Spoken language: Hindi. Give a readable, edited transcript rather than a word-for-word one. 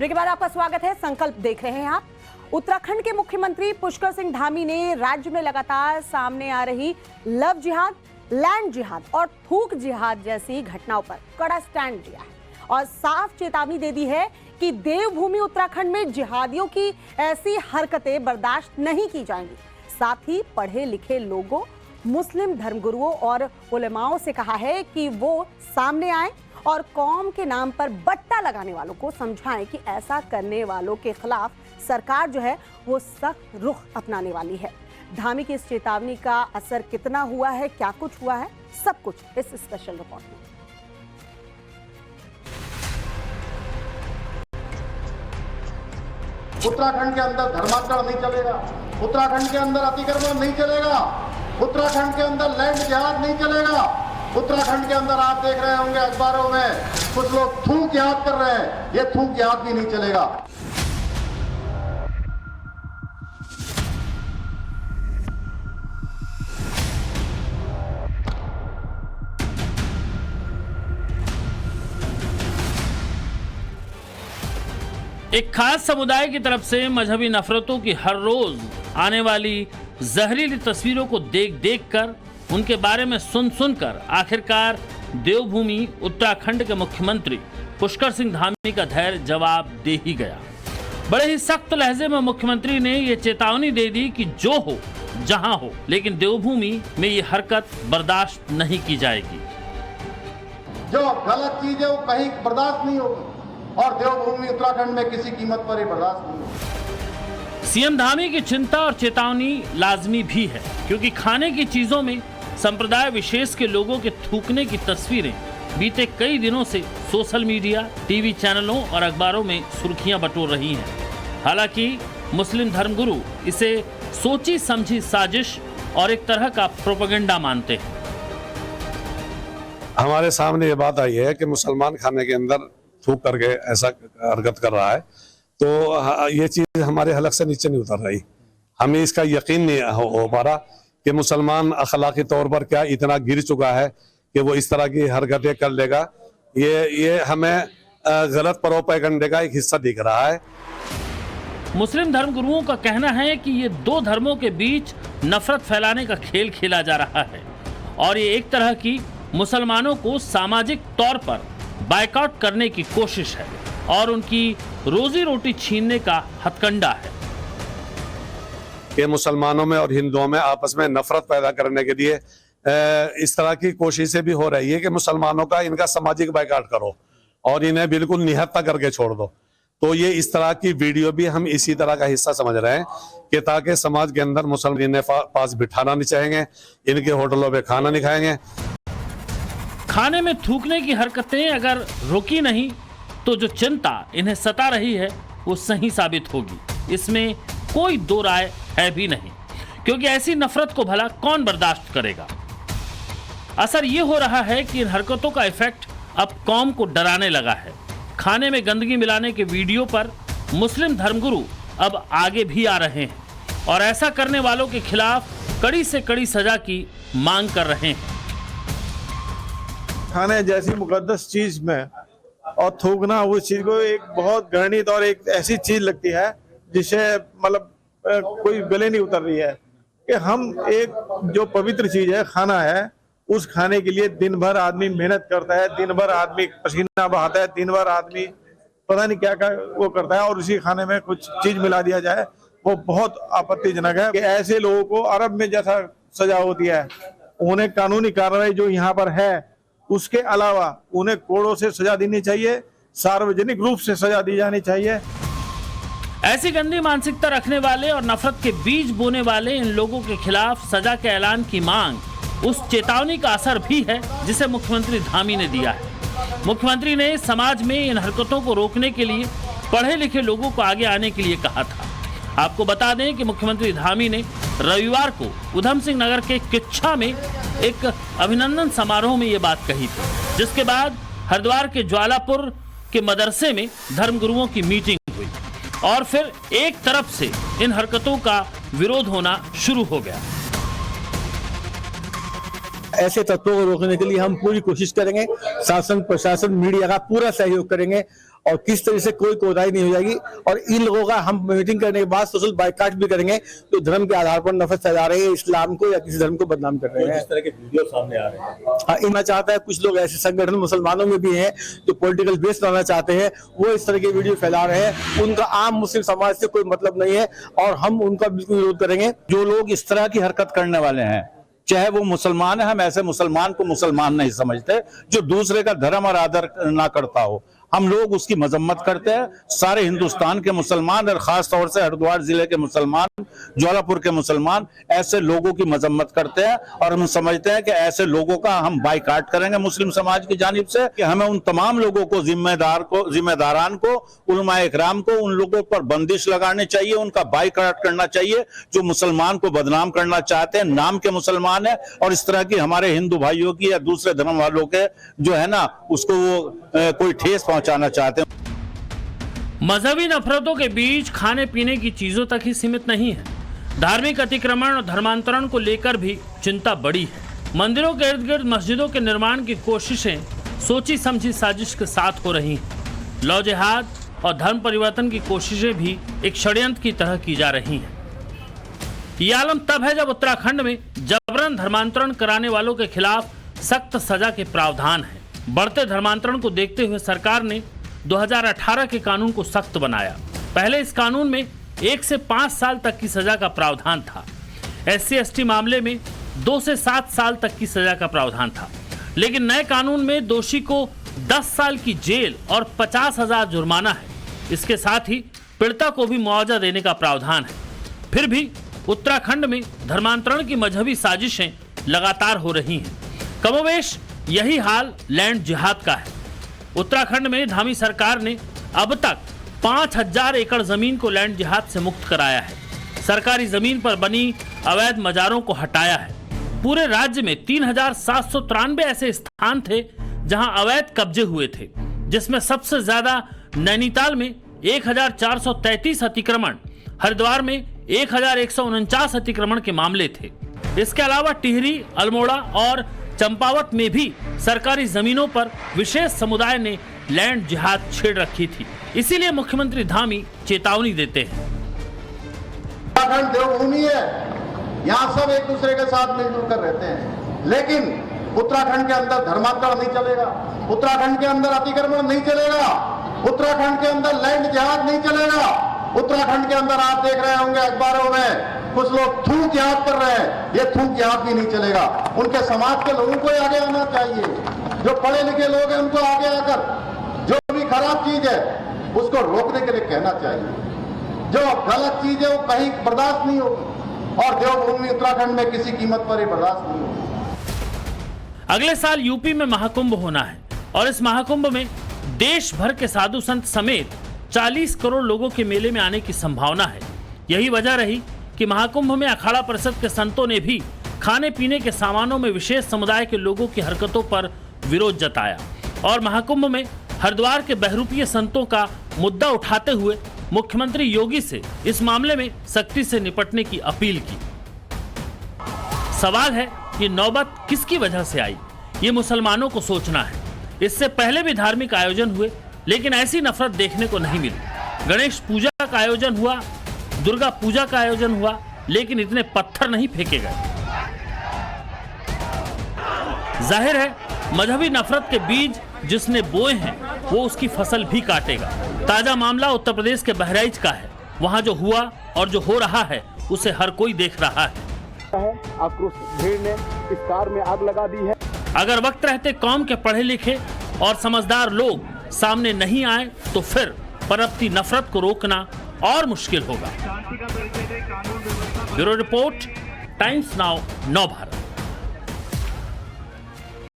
ब्रेक के बाद आपका स्वागत है। संकल्प देख रहे हैं आप। उत्तराखंड के मुख्यमंत्री पुष्कर सिंह धामी ने राज्य में लगातार सामने आ रही लव जिहाद, लैंड जिहाद और थूक जिहाद जैसी घटनाओं पर कड़ा स्टैंड लिया है और साफ चेतावनी दे दी है कि देवभूमि उत्तराखंड में जिहादियों की ऐसी हरकतें बर्दाश्त नहीं की जाएंगी। साथ ही पढ़े लिखे लोगों, मुस्लिम धर्मगुरुओं और उलेमाओं से कहा है कि वो सामने आए और कौम के नाम पर बट्टा लगाने वालों को समझाएं कि ऐसा करने वालों के खिलाफ सरकार जो है वो सख्त रुख अपनाने वाली है। धामी की इस चेतावनी का असर कितना हुआ है, क्या कुछ हुआ है, सब कुछ इस स्पेशल रिपोर्ट में। उत्तराखंड के अंदर धर्मांतरण नहीं चलेगा, उत्तराखंड के अंदर अतिक्रमण नहीं चलेगा, उत्तराखंड के अंदर लैंड जिहाद नहीं चलेगा। उत्तराखंड के अंदर आप देख रहे होंगे अखबारों में कुछ लोग थूक जिहाद कर रहे हैं, ये थूक जिहाद भी नहीं चलेगा। एक खास समुदाय की तरफ से मजहबी नफरतों की हर रोज आने वाली जहरीली तस्वीरों को देख देख कर, उनके बारे में सुन सुनकर आखिरकार देवभूमि उत्तराखंड के मुख्यमंत्री पुष्कर सिंह धामी का धैर्य जवाब दे ही गया। बड़े ही सख्त लहजे में मुख्यमंत्री ने ये चेतावनी दे दी कि जो हो जहां हो, लेकिन देवभूमि में ये हरकत बर्दाश्त नहीं की जाएगी। जो गलत चीज है वो कहीं बर्दाश्त नहीं होगी और देवभूमि उत्तराखंड में किसी कीमत पर ही बर्दाश्त नहीं होगी। सीएम धामी की चिंता और चेतावनी लाजमी भी है, क्योंकि खाने की चीजों में संप्रदाय विशेष के लोगों के थूकने की तस्वीरें बीते कई दिनों से सोशल मीडिया, टीवी चैनलों और अखबारों में सुर्खियां बटोर रही हैं। हालांकि मुस्लिम धर्मगुरु इसे सोची समझी साजिश और एक तरह का प्रोपेगेंडा मानते हैं। हमारे सामने ये बात आई है कि मुसलमान खाने के अंदर थूक करके ऐसा हरकत कर रहा है, तो ये चीज हमारे हलक से नीचे नहीं उतर रही। हमें इसका यकीन नहीं हो पा रहा कि मुसलमान अखलाकी तौर पर क्या इतना गिर चुका है कि वो इस तरह की हरकतें कर लेगा। ये हमें गलत प्रोपेगेंडे का एक हिस्सा दिख रहा है। मुस्लिम धर्मगुरुओं का कहना है कि ये दो धर्मों के बीच नफरत फैलाने का खेल खेला जा रहा है और ये एक तरह की मुसलमानों को सामाजिक तौर पर बायकॉट करने की कोशिश है और उनकी रोजी रोटी छीनने का हथकंडा है कि मुसलमानों में और हिंदुओं में आपस में नफरत पैदा करने के लिए इस तरह की कोशिशें भी हो रही है कि मुसलमानों का इनका सामाजिक बायकॉट करो और इन्हें बिल्कुल निहत्था करके छोड़ दो। तो ये इस तरह की वीडियो भी हम इसी तरह का हिस्सा समझ रहे हैं कि ताकि समाज के अंदर मुसलमान इन्हें पास बिठाना नहीं चाहेंगे, इनके होटलों पे खाना नहीं खाएंगे। खाने में थूकने की हरकतें अगर रोकी नहीं तो जो चिंता इन्हें सता रही है वो सही साबित होगी। इसमें कोई दो राय है भी नहीं, क्योंकि ऐसी नफरत को भला कौन बर्दाश्त करेगा। असर ये हो रहा है कि इन हरकतों का इफेक्ट अब कौम को डराने लगा है। खाने में गंदगी मिलाने के वीडियो पर मुस्लिम धर्मगुरु अब आगे भी आ रहे हैं और ऐसा करने वालों के खिलाफ कड़ी से कड़ी सजा की मांग कर रहे हैं। खाने जैसी मुकद्दस चीज में और थूकना उस चीज को एक बहुत घृणित और एक ऐसी चीज लगती है जिसे मतलब कोई गले नहीं उतर रही है कि हम एक जो पवित्र चीज है खाना है, उस खाने के लिए दिन भर आदमी मेहनत करता है, दिन भर आदमी पसीना बहाता है, दिन भर आदमी पता नहीं क्या क्या वो करता है और उसी खाने में कुछ चीज मिला दिया जाए, वो बहुत आपत्तिजनक है। कि ऐसे लोगों को अरब में जैसा सजा होती है, उन्हें कानूनी कार्रवाई जो यहाँ पर है उसके अलावा उन्हें कोड़ों से सजा देनी चाहिए, सार्वजनिक रूप से सजा दी जानी चाहिए। ऐसी गंदी मानसिकता रखने वाले और नफरत के बीज बोने वाले इन लोगों के खिलाफ सजा के ऐलान की मांग उस चेतावनी का असर भी है जिसे मुख्यमंत्री धामी ने दिया है। मुख्यमंत्री ने समाज में इन हरकतों को रोकने के लिए पढ़े लिखे लोगों को आगे आने के लिए कहा था। आपको बता दें कि मुख्यमंत्री धामी ने रविवार को उधम सिंह नगर के किच्छा में एक अभिनंदन समारोह में ये बात कही थी, जिसके बाद हरिद्वार के ज्वालापुर के मदरसे में धर्मगुरुओं की मीटिंग हुई और फिर एक तरफ से इन हरकतों का विरोध होना शुरू हो गया। ऐसे तत्वों को रोकने के लिए हम पूरी कोशिश करेंगे, शासन प्रशासन मीडिया का पूरा सहयोग करेंगे और किस तरह से कोई कोताही नहीं हो जाएगी। और इन लोगों का हम मीटिंग करने के बाद सोशल बाइकाट भी करेंगे तो धर्म के आधार पर नफरत फैला रहे हैं, इस्लाम को या किसी धर्म को बदनाम कर रहे हैं। इस तरह के वीडियो सामने आ रहे हैं। हाँ, इतना चाहता है, कुछ लोग ऐसे संगठन मुसलमानों में भी हैं जो पॉलिटिकल बेस बनाना चाहते हैं, वो इस तरह के वीडियो फैला रहे हैं। उनका आम मुस्लिम समाज से कोई मतलब नहीं है और हम उनका बिल्कुल विरोध करेंगे। जो लोग इस तरह की हरकत करने वाले हैं, चाहे वो मुसलमान है, हम ऐसे मुसलमान को मुसलमान नहीं समझते जो दूसरे का धर्म और आदर ना करता हो। हम लोग उसकी मजम्मत करते हैं। सारे हिंदुस्तान के मुसलमान और खास तौर से हरिद्वार जिले के मुसलमान, ज्वालापुर के मुसलमान ऐसे लोगों की मजम्मत करते हैं और हम समझते हैं कि ऐसे लोगों का हम बाइकाट करेंगे मुस्लिम समाज की जानिब से। कि हमें उन तमाम लोगों को, जिम्मेदारान को, उलमाए इकराम को, उन लोगों पर बंदिश लगानी चाहिए, उनका बाइकाट करना चाहिए जो मुसलमान को बदनाम करना चाहते हैं, नाम के मुसलमान है और इस तरह की हमारे हिंदू भाइयों की या दूसरे धर्म वालों के जो है ना उसको वो कोई ठेस पहुंचाना चाहते हैं। मजहबी नफरतों के बीच खाने पीने की चीजों तक ही सीमित नहीं है, धार्मिक अतिक्रमण और धर्मांतरण को लेकर भी चिंता बड़ी है। मंदिरों के इर्द गिर्द मस्जिदों के निर्माण की कोशिशें सोची समझी साजिश के साथ हो रही हैं। लव जिहाद और धर्म परिवर्तन की कोशिशें भी एक षड्यंत्र की तरह की जा रही हैं। ये आलम तब है जब उत्तराखंड में जबरन धर्मांतरण कराने वालों के खिलाफ सख्त सजा के प्रावधान है। बढ़ते धर्मांतरण को देखते हुए सरकार ने 2018 के कानून को सख्त बनाया। पहले इस कानून में 1 से 5 साल तक की सजा का प्रावधान था। SC/ST मामले में 2 से 7 साल तक की सजा का प्रावधान था, लेकिन नए कानून में दोषी को 10 साल की जेल और 50,000 जुर्माना है। इसके साथ ही पीड़िता को भी मुआवजा देने का प्रावधान है। फिर भी उत्तराखंड में धर्मांतरण की मजहबी साजिशें लगातार हो रही हैं। कमोबेश यही हाल लैंड जिहाद का है। उत्तराखंड में धामी सरकार ने अब तक 5000 एकड़ जमीन को लैंड जिहाद से मुक्त कराया है। सरकारी जमीन पर बनी अवैध मजारों को हटाया है। पूरे राज्य में 3793 ऐसे स्थान थे जहां अवैध कब्जे हुए थे, जिसमें सबसे ज्यादा नैनीताल में 1433 अतिक्रमण, हरिद्वार में 1149 अतिक्रमण के मामले थे। इसके अलावा टिहरी, अल्मोड़ा और चंपावत में भी सरकारी जमीनों पर विशेष समुदाय ने लैंड जिहाद छेड़ रखी थी। इसीलिए मुख्यमंत्री धामी चेतावनी देते हैं। उत्तराखंड देवभूमि है, यहाँ सब एक दूसरे के साथ मिलजुल कर रहते हैं, लेकिन उत्तराखंड के अंदर धर्मांतरण नहीं चलेगा, उत्तराखंड के अंदर अतिक्रमण नहीं चलेगा, उत्तराखंड के अंदर लैंड जिहाद नहीं चलेगा। उत्तराखंड के अंदर आप देख रहे होंगे अखबारों में कुछ लोग थूक जिहाद कर रहे हैं, ये थूक जिहाद भी नहीं चलेगा। उनके समाज के लोगों को आगे आना चाहिए, जो पढ़े लिखे लोग हैं उनको आगे आकर जो भी खराब चीज है उसको रोकने के लिए कहना चाहिए। जो गलत चीज है वो कहीं बर्दाश्त नहीं होगी और देवभूमि उत्तराखंड में किसी कीमत पर ही बर्दाश्त नहीं होगी। अगले साल यूपी में महाकुंभ होना है और इस महाकुंभ में देश भर के साधु संत समेत 40 करोड़ लोगों के मेले में आने की संभावना है। यही वजह रही कि महाकुंभ में अखाड़ा परिषद के संतों ने भी खाने पीने के सामानों में विशेष समुदाय के लोगों की हरकतों पर विरोध जताया और महाकुंभ में हरिद्वार के बहरूपीय संतों का मुद्दा उठाते हुए मुख्यमंत्री योगी से इस मामले में सख्ती से निपटने की अपील की। सवाल है कि नौबत किसकी वजह से आई, ये मुसलमानों को सोचना है। इससे पहले भी धार्मिक आयोजन हुए लेकिन ऐसी नफरत देखने को नहीं मिली। गणेश पूजा का आयोजन हुआ, दुर्गा पूजा का आयोजन हुआ, लेकिन इतने पत्थर नहीं फेंके गए। जाहिर है मजहबी नफरत के बीज जिसने बोए हैं वो उसकी फसल भी काटेगा। ताजा मामला उत्तर प्रदेश के बहराइच का है। वहां जो हुआ और जो हो रहा है उसे हर कोई देख रहा है। आक्रोश भीड़ ने इस कार में आग लगा दी है। अगर वक्त रहते कौम के पढ़े लिखे और समझदार लोग सामने नहीं आए तो फिर पनपती नफरत को रोकना और मुश्किल होगा। ब्यूरो रिपोर्ट, टाइम्स नाउ, नव भारत।